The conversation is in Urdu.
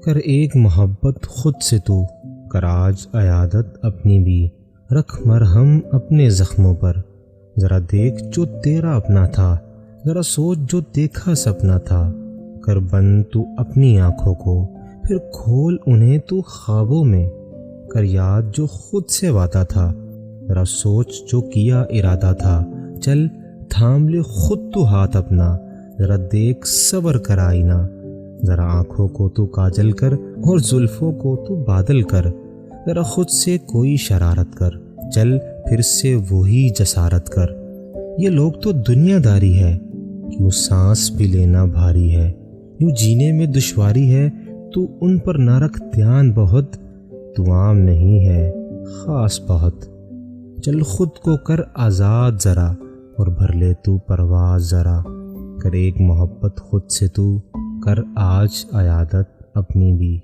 کر ایک محبت خود سے تو، کر آج عیادت اپنی بھی، رکھ مرہم اپنے زخموں پر، ذرا دیکھ جو تیرا اپنا تھا، ذرا سوچ جو دیکھا سپنا تھا، کر بند تو اپنی آنکھوں کو، پھر کھول انہیں تو خوابوں میں، کر یاد جو خود سے وعدہ تھا، ذرا سوچ جو کیا ارادہ تھا، چل تھام لے خود تو ہاتھ اپنا، ذرا دیکھ صبر کر آئینہ، ذرا آنکھوں کو تو کاجل کر اور زلفوں کو تو بادل کر، ذرا خود سے کوئی شرارت کر، چل پھر سے وہی جسارت کر۔ یہ لوگ تو دنیا داری ہے، کیوں سانس بھی لینا بھاری ہے، یوں جینے میں دشواری ہے، تو ان پر نہ رکھ دھیان بہت، تو عام نہیں ہے خاص بہت، چل خود کو کر آزاد ذرا اور بھر لے تو پرواز ذرا، کر ایک محبت خود سے تو، کر آج عیادت اپنی بھی۔